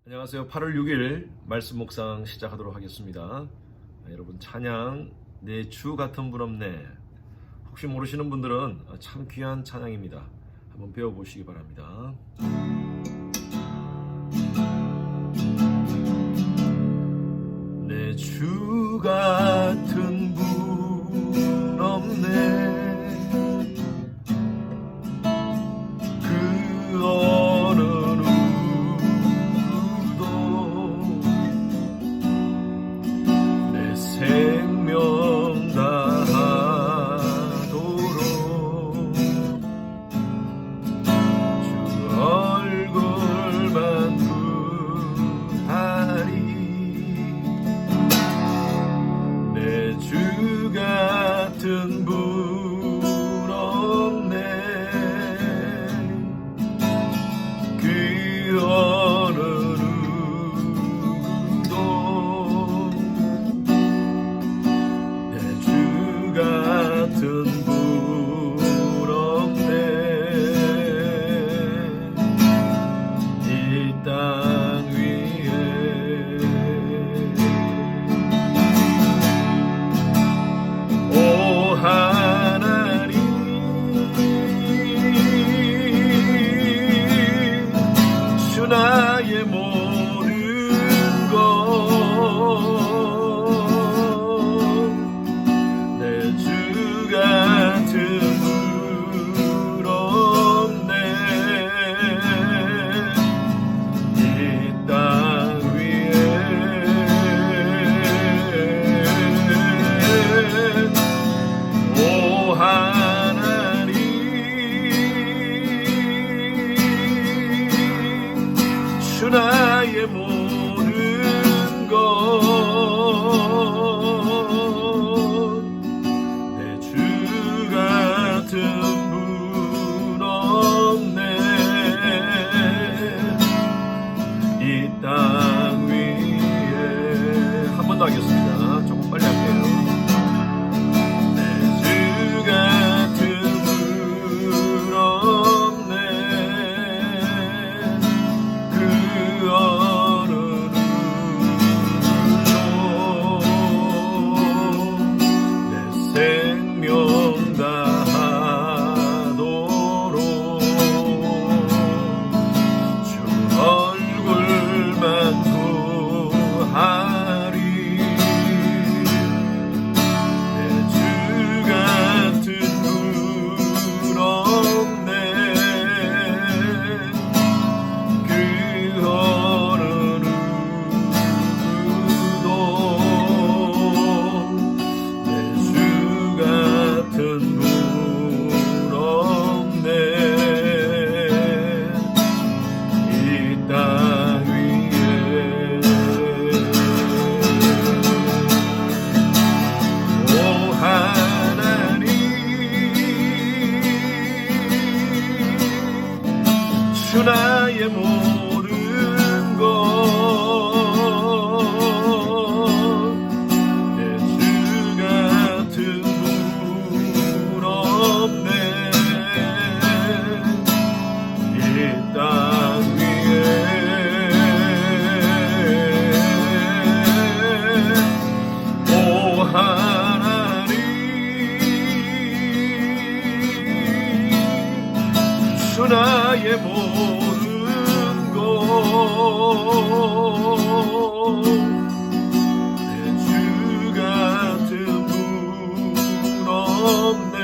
안녕하세요. 8월 6일 말씀 묵상 시작하도록 하겠습니다. 여러분 찬양 내 주 같은 분 없네. 혹시 모르시는 분들은 참 귀한 찬양입니다. 한번 배워보시기 바랍니다. 내 주 같은 분 없네. 그 어느 생명 다하도록 주 얼굴만 구하리. 내 주 같은 분 없네. 그 어느 같은 분 없네. 이 땅 위에 오 하나님 주 나의 모든 것 같은 분 없네. 이 땅 위에 오 하나님 주 나의 모든 것 같은 분 없네. 이 땅 위에 한 번 더 하겠습니다. 조금 빨리 할게요. 내 주 같은 분 없네. 그 어느 누구도 내 생명 주 나의 모든 것 내 주 같은 분 없네. 이 땅 위에 오 하나님 주 나의 모든 것 내 주 같은 분 없네.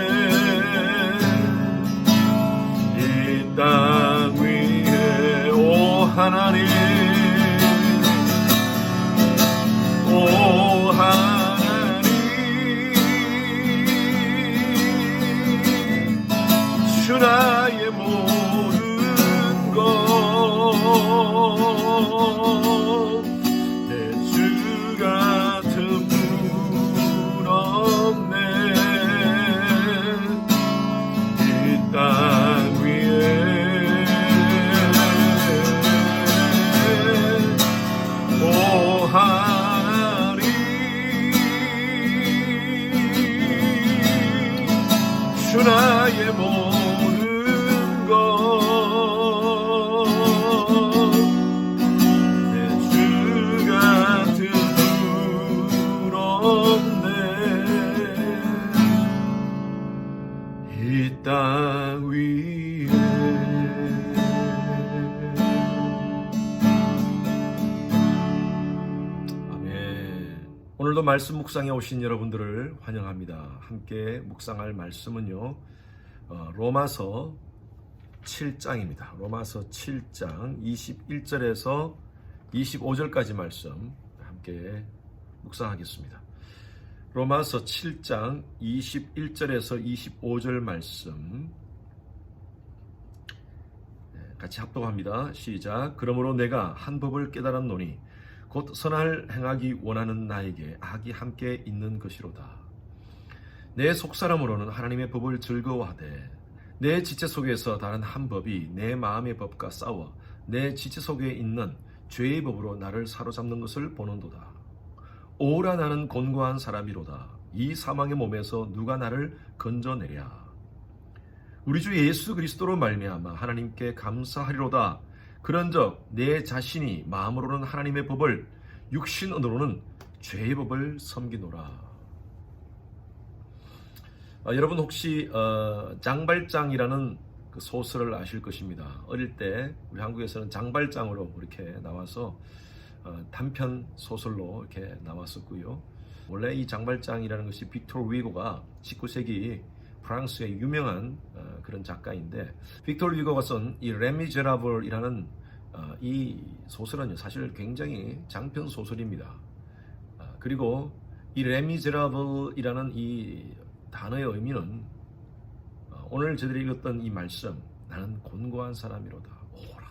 이 땅 위에 오 하나님 오 하나님 주 나의 모든 것 내 주 같은 분 없네. 이 땅 위에 오늘도 말씀 묵상에 오신 여러분들을 환영합니다. 함께 묵상할 말씀은요, 로마서 7장입니다. 로마서 7장 21절에서 25절까지 말씀 함께 묵상하겠습니다. 로마서 7장 21절에서 25절 말씀 같이 합독합니다. 시작. 그러므로 내가 한 법을 깨달았노니 곧 선을 행하기 원하는 나에게 악이 함께 있는 것이로다. 내 속사람으로는 하나님의 법을 즐거워하되 내 지체 속에서 다른 한 법이 내 마음의 법과 싸워 내 지체 속에 있는 죄의 법으로 나를 사로잡는 것을 보는도다. 오라 나는 곤고한 사람이로다. 이 사망의 몸에서 누가 나를 건져내랴. 우리 주 예수 그리스도로 말미암아 하나님께 감사하리로다. 그런즉 내 자신이 마음으로는 하나님의 법을 육신으로는 죄의 법을 섬기노라. 여러분 혹시 장발장이라는 그 소설을 아실 것입니다. 어릴 때 우리 한국에서는 장발장으로 이렇게 나와서 단편 소설로 이렇게 나왔었고요. 원래 이 장발장이라는 것이 빅토르 위고가 19세기 프랑스의 유명한 그런 작가인데, 빅토르 위고가 쓴 이 레미제라블이라는 이 소설은요 사실 굉장히 장편 소설입니다. 그리고 이 레미제라블이라는 이 단어의 의미는 오늘 저들이 읽었던 이 말씀, 나는 곤고한 사람이로다. 오라.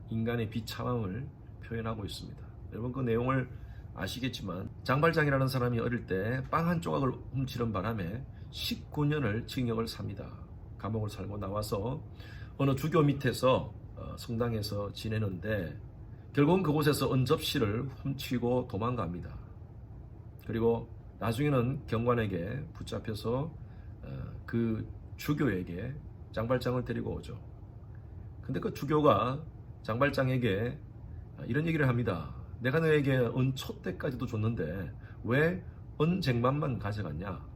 인간의 비참함을 표현하고 있습니다. 여러분 그 내용을 아시겠지만 장발장이라는 사람이 어릴 때 빵 한 조각을 훔치는 바람에 19년을 징역을 삽니다. 감옥을 살고 나와서 어느 주교 밑에서 성당에서 지내는데 결국은 그곳에서 은접시를 훔치고 도망갑니다. 그리고 나중에는 경관에게 붙잡혀서 그 주교에게 장발장을 데리고 오죠. 근데 그 주교가 장발장에게 이런 얘기를 합니다. 내가 너에게 은촛대까지도 줬는데 왜 은쟁반만 가져갔냐?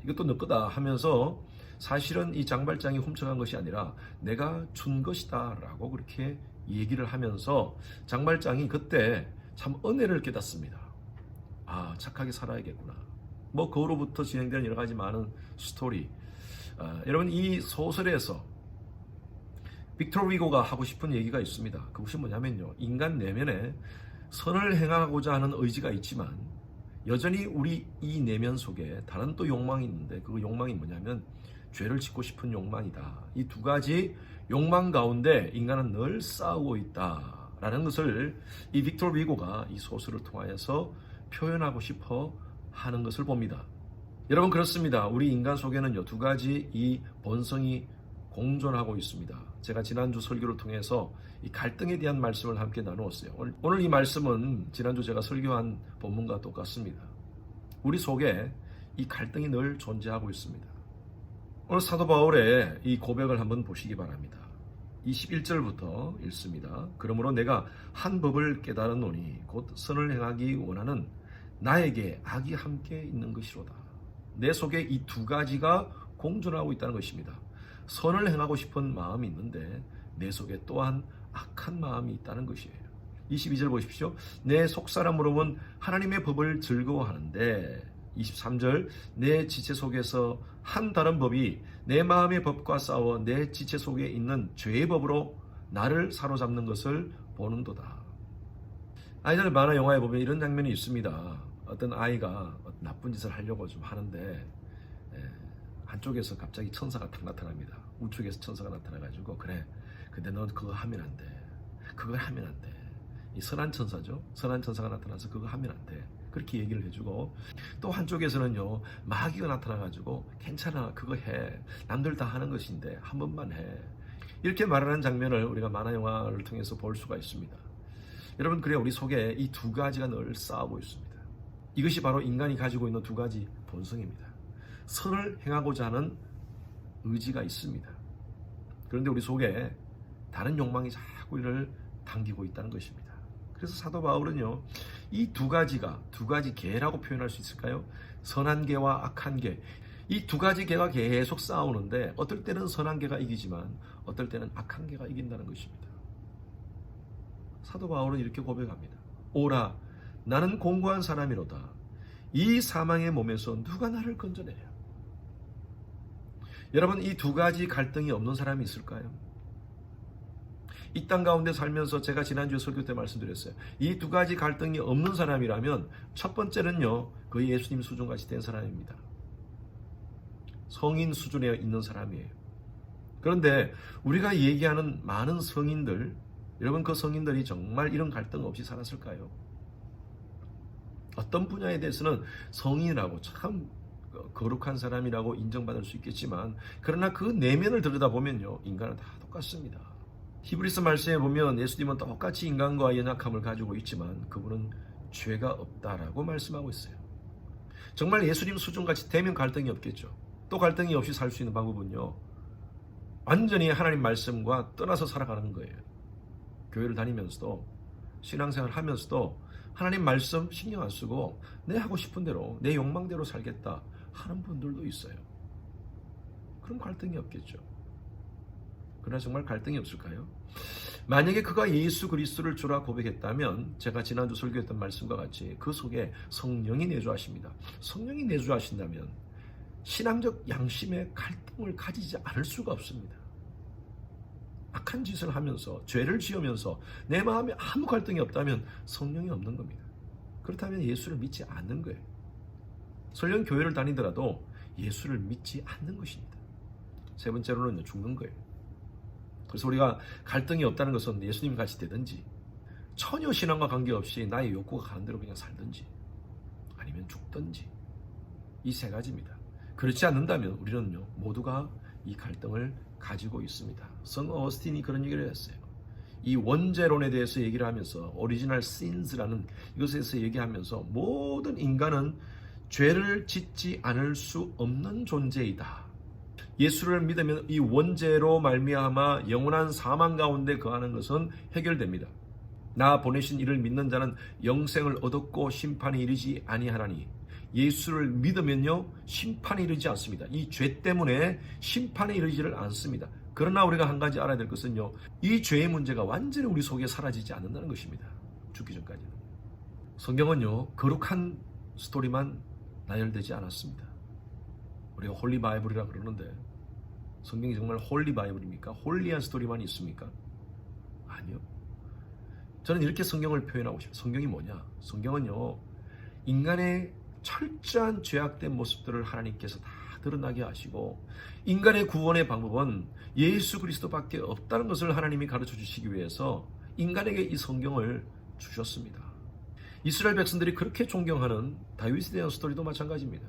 이것도 너 거다 하면서 사실은 이 장발장이 훔쳐간 것이 아니라 내가 준 것이다 라고 그렇게 얘기를 하면서 장발장이 그때 참 은혜를 깨닫습니다. 아, 착하게 살아야겠구나. 그 후로부터 진행되는 여러 가지 많은 스토리. 여러분 이 소설에서 빅토르 위고가 하고 싶은 얘기가 있습니다. 그것이 뭐냐면요, 인간 내면에 선을 행하고자 하는 의지가 있지만 여전히 우리 이 내면 속에 다른 또 욕망이 있는데, 그 욕망이 뭐냐면 죄를 짓고 싶은 욕망이다. 이 두 가지 욕망 가운데 인간은 늘 싸우고 있다라는 것을 이 빅토르 위고가 이 소설을 통하여서 표현하고 싶어 하는 것을 봅니다. 여러분 그렇습니다. 우리 인간 속에는요 두 가지 이 본성이 공존하고 있습니다. 제가 지난주 설교를 통해서 이 갈등에 대한 말씀을 함께 나누었어요. 오늘 이 말씀은 지난주 제가 설교한 본문과 똑같습니다. 우리 속에 이 갈등이 늘 존재하고 있습니다. 오늘 사도 바울의 이 고백을 한번 보시기 바랍니다. 21절부터 읽습니다. 그러므로 내가 한 법을 깨달았노니 곧 선을 행하기 원하는 나에게 악이 함께 있는 것이로다. 내 속에 이 두 가지가 공존하고 있다는 것입니다. 선을 행하고 싶은 마음이 있는데 내 속에 또한 악한 마음이 있다는 것이에요. 22절 보십시오. 내 속사람으로는 하나님의 법을 즐거워하는데, 23절 내 지체 속에서 한 다른 법이 내 마음의 법과 싸워 내 지체 속에 있는 죄의 법으로 나를 사로잡는 것을 보는도다. 아이들 만화 영화에 보면 이런 장면이 있습니다. 어떤 아이가 나쁜 짓을 하려고 좀 하는데 한쪽에서 갑자기 천사가 탁 나타납니다. 우측에서 천사가 나타나가지고 그래, 근데 넌 그거 하면 안 돼. 그걸 하면 안 돼. 이 선한 천사죠. 선한 천사가 나타나서 그거 하면 안 돼. 그렇게 얘기를 해주고, 또 한쪽에서는요 마귀가 나타나가지고 괜찮아, 그거 해. 남들 다 하는 것인데 한 번만 해. 이렇게 말하는 장면을 우리가 만화 영화를 통해서 볼 수가 있습니다. 여러분 그래, 우리 속에 이 두 가지가 늘 싸우고 있습니다. 이것이 바로 인간이 가지고 있는 두 가지 본성입니다. 선을 행하고자 하는 의지가 있습니다. 그런데 우리 속에 다른 욕망이 자꾸 이를 당기고 있다는 것입니다. 그래서 사도 바울은요 이 두 가지가 두 가지 개라고 표현할 수 있을까요? 선한 개와 악한 개, 이 두 가지 개가 계속 싸우는데 어떨 때는 선한 개가 이기지만 어떨 때는 악한 개가 이긴다는 것입니다. 사도 바울은 이렇게 고백합니다. 오라, 나는 공고한 사람이로다. 이 사망의 몸에서 누가 나를 건져내랴. 여러분, 이 두 가지 갈등이 없는 사람이 있을까요? 이 땅 가운데 살면서 제가 지난주에 설교 때 말씀드렸어요. 이 두 가지 갈등이 없는 사람이라면 첫 번째는요, 거의 예수님 수준같이 된 사람입니다. 성인 수준에 있는 사람이에요. 그런데 우리가 얘기하는 많은 성인들, 여러분, 그 성인들이 정말 이런 갈등 없이 살았을까요? 어떤 분야에 대해서는 성인이라고 참 거룩한 사람이라고 인정받을 수 있겠지만, 그러나 그 내면을 들여다보면요, 인간은 다 똑같습니다. 히브리서 말씀에 보면 예수님은 똑같이 인간과 연약함을 가지고 있지만 그분은 죄가 없다라고 말씀하고 있어요. 정말 예수님 수준같이 되면 갈등이 없겠죠. 또 갈등이 없이 살 수 있는 방법은요, 완전히 하나님 말씀과 떠나서 살아가는 거예요. 교회를 다니면서도, 신앙생활을 하면서도 하나님 말씀 신경 안 쓰고 내 하고 싶은 대로, 내 욕망대로 살겠다 하는 분들도 있어요. 그럼 갈등이 없겠죠. 그러나 정말 갈등이 없을까요? 만약에 그가 예수 그리스도를 주라 고백했다면, 제가 지난주 설교했던 말씀과 같이 그 속에 성령이 내주하십니다. 성령이 내주하신다면 신앙적 양심의 갈등을 가지지 않을 수가 없습니다. 악한 짓을 하면서, 죄를 지으면서 내 마음에 아무 갈등이 없다면 성령이 없는 겁니다. 그렇다면 예수를 믿지 않는 거예요. 설령 교회를 다니더라도 예수를 믿지 않는 것입니다. 세 번째로는 죽는 거예요. 그래서 우리가 갈등이 없다는 것은 예수님 같이 되든지, 전혀 신앙과 관계없이 나의 욕구가 가는 대로 그냥 살든지, 아니면 죽든지, 이 세 가지입니다. 그렇지 않는다면 우리는요, 모두가 이 갈등을 가지고 있습니다. 성 어거스틴이 그런 얘기를 했어요. 이 원죄론에 대해서 얘기를 하면서, 오리지널 시인스라는 이것에 대해서 얘기하면서, 모든 인간은 죄를 짓지 않을 수 없는 존재이다. 예수를 믿으면 이 원죄로 말미암아 영원한 사망 가운데 거하는 것은 해결됩니다. 나 보내신 이를 믿는 자는 영생을 얻었고 심판에 이르지 아니하나니, 예수를 믿으면요, 심판에 이르지 않습니다. 이 죄 때문에 심판에 이르지를 않습니다. 그러나 우리가 한 가지 알아야 될 것은요, 이 죄의 문제가 완전히 우리 속에 사라지지 않는다는 것입니다. 죽기 전까지는. 성경은요, 거룩한 스토리만 나열되지 않았습니다. 우리가 홀리 바이블이라 그러는데, 성경이 정말 홀리 바이블입니까? 홀리한 스토리만 있습니까? 아니요. 저는 이렇게 성경을 표현하고 싶어요. 성경이 뭐냐? 성경은요, 인간의 철저한 죄악된 모습들을 하나님께서 다 드러나게 하시고, 인간의 구원의 방법은 예수 그리스도밖에 없다는 것을 하나님이 가르쳐 주시기 위해서 인간에게 이 성경을 주셨습니다. 이스라엘 백성들이 그렇게 존경하는 다윗에 대한 스토리도 마찬가지입니다.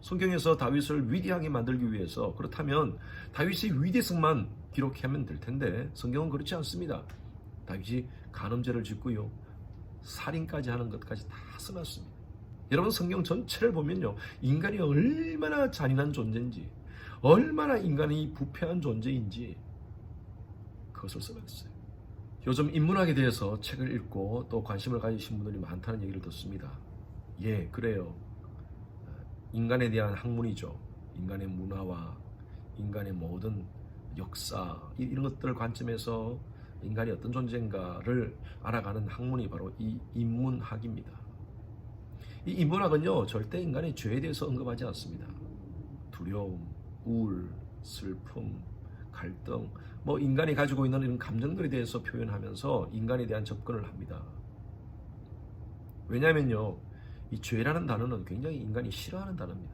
성경에서 다윗을 위대하게 만들기 위해서, 그렇다면 다윗의 위대성만 기록하면 될 텐데, 성경은 그렇지 않습니다. 다윗이 간음죄를 짓고요, 살인까지 하는 것까지 다 써놨습니다. 여러분, 성경 전체를 보면요, 인간이 얼마나 잔인한 존재인지, 얼마나 인간이 부패한 존재인지 그것을 써놨어요. 요즘 인문학에 대해서 책을 읽고 또 관심을 가지신 분들이 많다는 얘기를 듣습니다. 예, 그래요. 인간에 대한 학문이죠. 인간의 문화와 인간의 모든 역사, 이런 것들 관점에서 인간이 어떤 존재인가를 알아가는 학문이 바로 이 인문학입니다. 이 인문학은요, 절대 인간의 죄에 대해서 언급하지 않습니다. 두려움, 우울, 슬픔, 갈등, 인간이 가지고 있는 이런 감정들에 대해서 표현하면서 인간에 대한 접근을 합니다. 왜냐하면요, 이 죄라는 단어는 굉장히 인간이 싫어하는 단어입니다.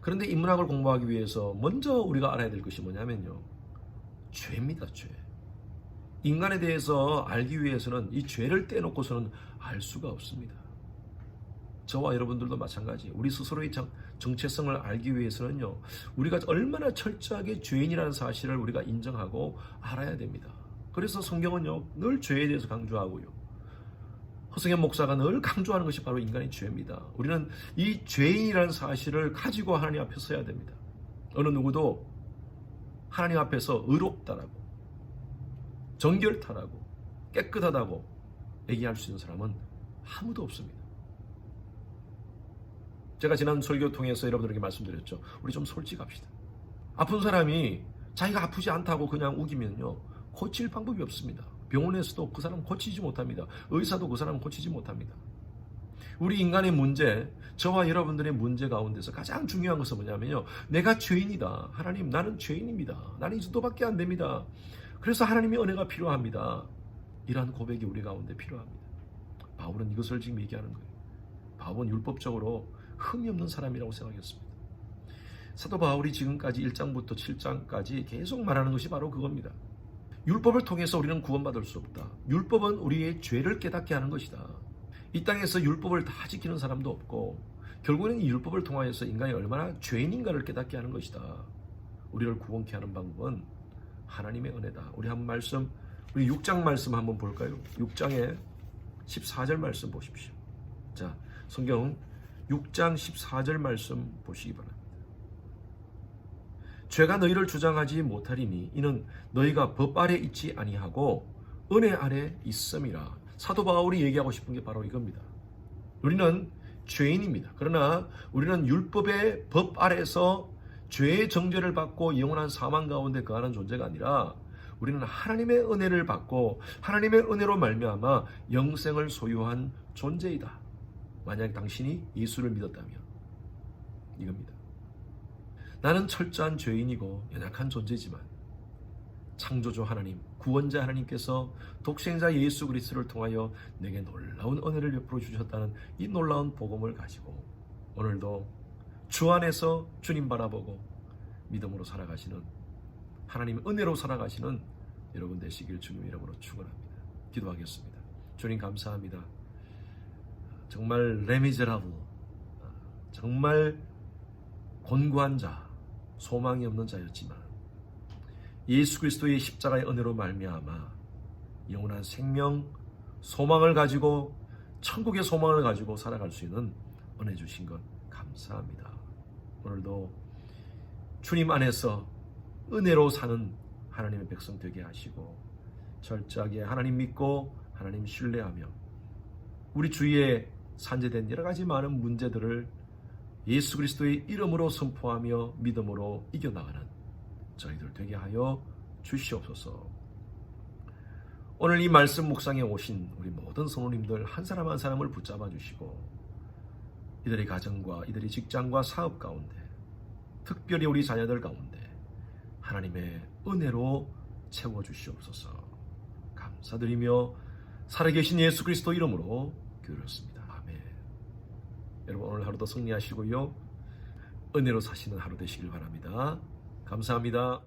그런데 인문학을 공부하기 위해서 먼저 우리가 알아야 될 것이 뭐냐면요, 죄입니다. 죄. 인간에 대해서 알기 위해서는 이 죄를 떼놓고서는 알 수가 없습니다. 저와 여러분들도 마찬가지. 우리 스스로의 정체성을 알기 위해서는요, 우리가 얼마나 철저하게 죄인이라는 사실을 우리가 인정하고 알아야 됩니다. 그래서 성경은요, 늘 죄에 대해서 강조하고요, 허승현 목사가 늘 강조하는 것이 바로 인간의 죄입니다. 우리는 이 죄인이라는 사실을 가지고 하나님 앞에 서야 됩니다. 어느 누구도 하나님 앞에서 의롭다라고, 정결타라고, 깨끗하다고 얘기할 수 있는 사람은 아무도 없습니다. 제가 지난 설교 통해서 여러분들에게 말씀드렸죠. 우리 좀 솔직합시다. 아픈 사람이 자기가 아프지 않다고 그냥 우기면요, 고칠 방법이 없습니다. 병원에서도 그 사람 고치지 못합니다. 의사도 그 사람 고치지 못합니다. 우리 인간의 문제, 저와 여러분들의 문제 가운데서 가장 중요한 것은 뭐냐면요, 내가 죄인이다. 하나님, 나는 죄인입니다. 나는 이 정도밖에 안 됩니다. 그래서 하나님의 은혜가 필요합니다. 이러한 고백이 우리 가운데 필요합니다. 바울은 이것을 지금 얘기하는 거예요. 바울은 율법적으로 흠이 없는 사람이라고 생각했습니다. 사도 바울이 지금까지 1장부터 7장까지 계속 말하는 것이 바로 그겁니다. 율법을 통해서 우리는 구원받을 수 없다. 율법은 우리의 죄를 깨닫게 하는 것이다. 이 땅에서 율법을 다 지키는 사람도 없고 결국에는 이 율법을 통하여서 인간이 얼마나 죄인인가를 깨닫게 하는 것이다. 우리를 구원케 하는 방법은 하나님의 은혜다. 우리 한 말씀, 우리 6장 말씀 한번 볼까요? 6장의 14절 말씀 보십시오. 자, 성경 6장 14절 말씀 보시기 바랍니다. 죄가 너희를 주장하지 못하리니 이는 너희가 법 아래 있지 아니하고 은혜 아래 있음이라. 사도 바울이 얘기하고 싶은 게 바로 이겁니다. 우리는 죄인입니다. 그러나 우리는 율법의 법 아래서 죄의 정죄를 받고 영원한 사망 가운데 거하는 존재가 아니라 우리는 하나님의 은혜를 받고 하나님의 은혜로 말미암아 영생을 소유한 존재이다. 만약 당신이 예수를 믿었다면 이겁니다. 나는 철저한 죄인이고 연약한 존재지만 창조주 하나님, 구원자 하나님께서 독생자 예수 그리스도를 통하여 내게 놀라운 은혜를 베풀어 주셨다는 이 놀라운 복음을 가지고 오늘도 주 안에서 주님 바라보고 믿음으로 살아가시는, 하나님의 은혜로 살아가시는 여러분 되시길 주님 이름으로 축원합니다. 기도하겠습니다. 주님 감사합니다. 정말 레미제라블, 정말 곤고한 자, 소망이 없는 자였지만 예수 그리스도의 십자가의 은혜로 말미암아 영원한 생명, 소망을 가지고 천국의 소망을 가지고 살아갈 수 있는 은혜 주신 것 감사합니다. 오늘도 주님 안에서 은혜로 사는 하나님의 백성 되게 하시고 철저하게 하나님 믿고 하나님 신뢰하며 우리 주위에 산재된 여러 가지 많은 문제들을 예수 그리스도의 이름으로 선포하며 믿음으로 이겨나가는 저희들 되게 하여 주시옵소서. 오늘 이 말씀 묵상에 오신 우리 모든 성도님들 한 사람 한 사람을 붙잡아 주시고 이들의 가정과 이들의 직장과 사업 가운데 특별히 우리 자녀들 가운데 하나님의 은혜로 채워주시옵소서. 감사드리며 살아계신 예수 그리스도 이름으로 기도드렸습니다. 아멘. 여러분 오늘 하루도 승리하시고요, 은혜로 사시는 하루 되시길 바랍니다. 감사합니다.